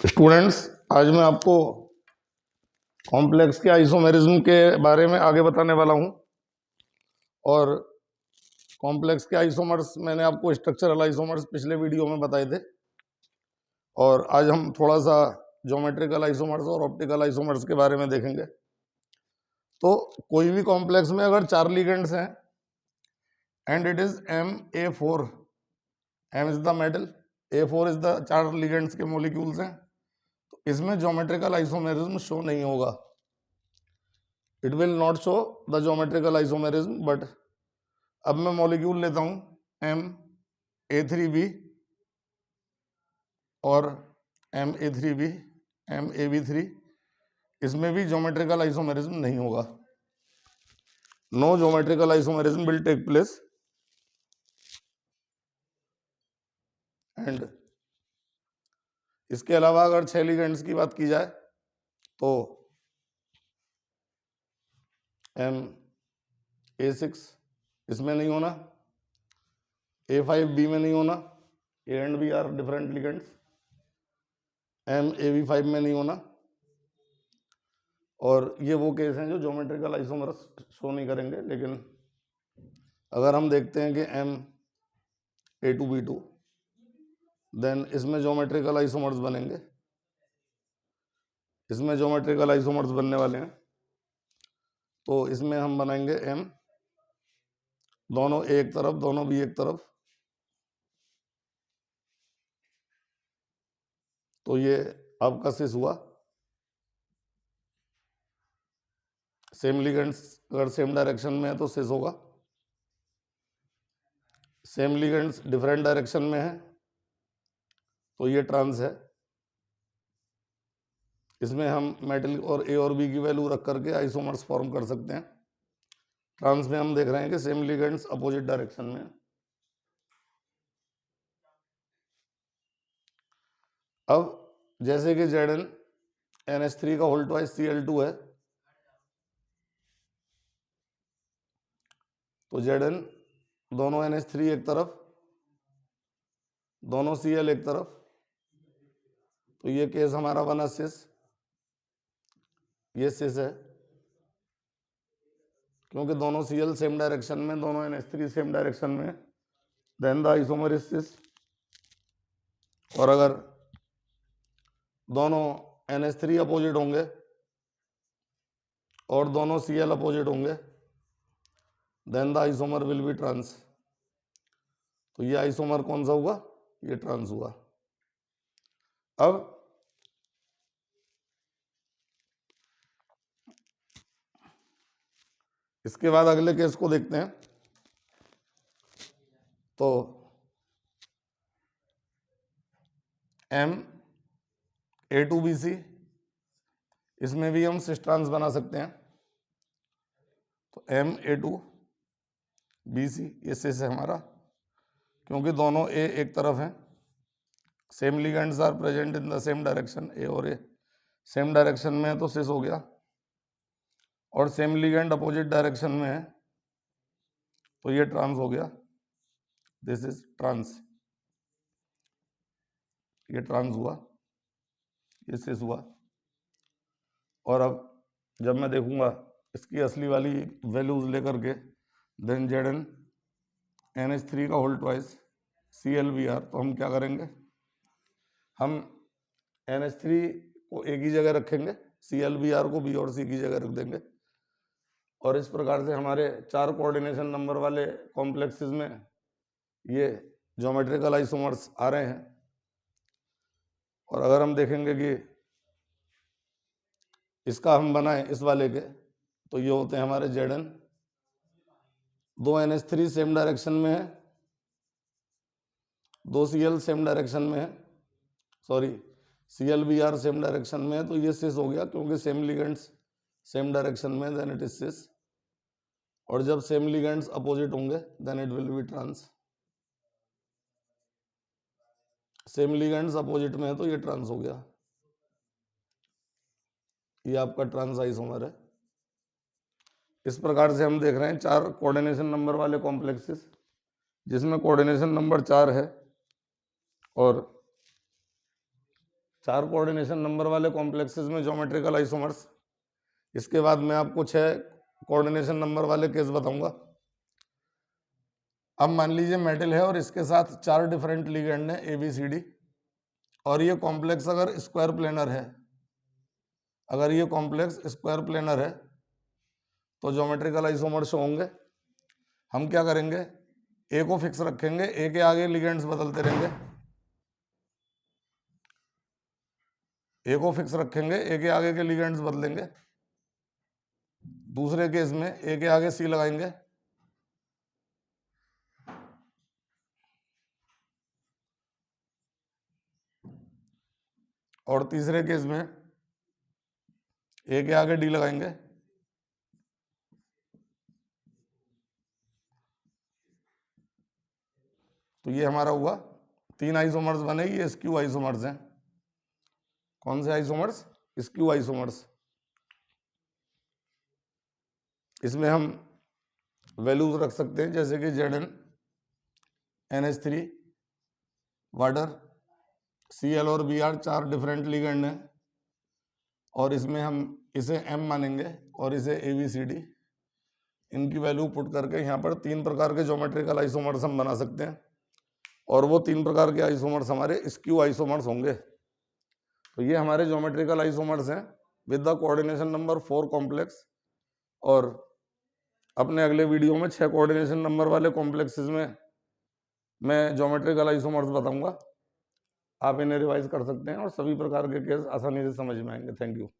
Students, आज मैं आपको कॉम्प्लेक्स के आइसोमेरिज्म के बारे में आगे बताने वाला हूं। और कॉम्प्लेक्स के आइसोमर्स मैंने आपको स्ट्रक्चरल आइसोमर्स पिछले वीडियो में बताए थे, और आज हम थोड़ा सा ज्योमेट्रिकल आइसोमर्स और ऑप्टिकल आइसोमर्स के बारे में देखेंगे। तो कोई भी कॉम्प्लेक्स में अगर 4 लिगेंड्स हैं and it is Ma4, M is the metal, A4 is the 4 ligands के मॉलिक्यूल्स हैं, तो इसमें ज्योमेट्रिकल आइसोमेरिज्म शो नहीं होगा। It will not show the geometrical isomerism. But अब मैं मॉलिक्यूल लेता हूं Ma3b और Ma3b, Mab3, इसमें भी ज्योमेट्रिकल आइसोमेरिज्म नहीं होगा। No geometrical isomerism will take place. And इसके अलावा अगर 6 लिगेंड्स की बात की जाए तो Ma6 इसमें नहीं होना, A5b में नहीं होना, A and B are different ligands, Mab5 में नहीं होना। और ये वो केस हैं जो ज्योमेट्रिकल आइसोमर्स शो नहीं करेंगे। लेकिन अगर हम देखते हैं कि Ma2b2, देन इसमें ज्योमेट्रिकल आइसोमर्स बनेंगे, इसमें ज्योमेट्रिकल आइसोमर्स बनने वाले हैं। तो इसमें हम बनाएंगे M, दोनों A एक तरफ, दोनों B एक तरफ। तो ये आपका सिस हुआ। सेम लिगेंड्स अगर सेम डायरेक्शन में है तो सिस होगा, सेम लिगेंड्स डिफरेंट डायरेक्शन में है तो ये ट्रांस है। इसमें हम मेटल और A और B की वैल्यू रख करके आइसोमर्स फॉर्म कर सकते हैं। ट्रांस में हम देख रहे हैं कि सेम लिगेंड्स अपोजिट डायरेक्शन में है। अब जैसे कि Zn NH3 का होल ट्वाइस Cl2 है, तो Zn दोनों NH3 एक तरफ, दोनों Cl एक तरफ, तो ये केस हमारा बना सिस, ये सिस है क्योंकि दोनों Cl सेम डायरेक्शन में, दोनों NH3 सेम डायरेक्शन में, then the isomer is cis. और अगर दोनों NH3 अपोजिट होंगे और दोनों Cl अपोजिट होंगे, then the isomer will be trans. तो ये आइसोमर कौन सा हुआ? ये ट्रांस हुआ। अब इसके बाद अगले केस को देखते हैं। तो Ma2bc, इसमें भी हम सिस ट्रांस बना सकते हैं। तो Ma2bc ये सिस है हमारा, क्योंकि दोनों A एक तरफ हैं, same ligands are present in the same direction, A और A सेम डायरेक्शन में है तो सिस हो गया। और सेम लिगेंड अपोजिट डायरेक्शन में है तो ये ट्रांस हो गया, दिस इज ट्रांस। ये ट्रांस हुआ, ये सिस हुआ। और अब जब मैं देखूंगा इसकी असली वाली वैल्यूज लेकर के, देन Zn NH3 का होल ट्वाइस ClBr, तो हम क्या करेंगे? हम NH3 को एक ही जगह रखेंगे, ClBr को B और C की जगह रख देंगे। और इस प्रकार से हमारे 4 कोऑर्डिनेशन नंबर वाले कॉम्प्लेक्सेस में ये ज्योमेट्रिकल आइसोमर्स आ रहे हैं। और अगर हम देखेंगे कि इसका हम बनाएं इस वाले के, तो ये होते हैं हमारे Zn, दो NH3 सेम डायरेक्शन में है, दो Cl सेम डायरेक्शन में है, सॉरी ClBr सेम डायरेक्शन में है, तो ये सिस हो गया क्योंकि सेम लिगेंड्स सेम डायरेक्शन में, देन इट इज सिस। और जब सेम लिगेंड्स अपोजिट होंगे then it will be trans. Same ligands opposite में है तो ये ट्रांस हो गया। ये आपका ट्रांस आइसोमर है। इस प्रकार से हम देख रहे हैं 4 कोऑर्डिनेशन नंबर वाले कॉम्प्लेक्सेस, जिसमें कोऑर्डिनेशन नंबर 4 है। और 4 कोऑर्डिनेशन नंबर वाले कॉम्प्लेक्सेस में ज्योमेट्रिकल आइसोमर्स। इसके बाद मैं आपको 6 कोऑर्डिनेशन नंबर वाले केस बताऊंगा। अब मान लीजिए मेटल है और इसके साथ 4 डिफरेंट लिगेंड हैं ABCD, और ये कॉम्प्लेक्स अगर स्क्वायर प्लेनर है, अगर ये कॉम्प्लेक्स स्क्वायर प्लेनर है तो ज्योमेट्रिकल आइसोमर्स होंगे। हम क्या करेंगे, ए को फिक्स रखेंगे, ए के आगे लिगेंड्स बदलते रहेंगे। ए को फिक्स रखेंगे, ए के आगे के लिगेंड्स बदलेंगे। दूसरे केस में ए के आगे सी लगाएंगे, और तीसरे केस में ए के आगे डी लगाएंगे। तो ये हमारा हुआ 3 आइसोमर्स बने, ये स्क्यू आइसोमर्स हैं। कौन से आइसोमर्स? Skew isomers. इसमें हम वैल्यूज रख सकते हैं जैसे कि Zn NH3 वाटर, Cl और Br 4 डिफरेंट लिगेंड हैं, और इसमें हम इसे M मानेंगे और इसे ABCD। इनकी वैल्यू पुट करके यहाँ पर 3 प्रकार के ज्योमेट्रिकल आइसोमर्स हम बना सकते हैं, और वो 3 प्रकार के आइसोमर्स हमारे स्क्यू आइसोमर्स होंगे। तो ये हमारे ज्योमेट्रिकल आइसोमर्स हैं with the coordination number 4 complex. और अपने अगले वीडियो में 6 कोऑर्डिनेशन नंबर वाले कॉम्प्लेक्सेस में मैं ज्योमेट्रिकल आइसोमर्स बताऊंगा। आप इन्हें रिवाइज कर सकते हैं और सभी प्रकार के केस आसानी से समझ में आएंगे। Thank you.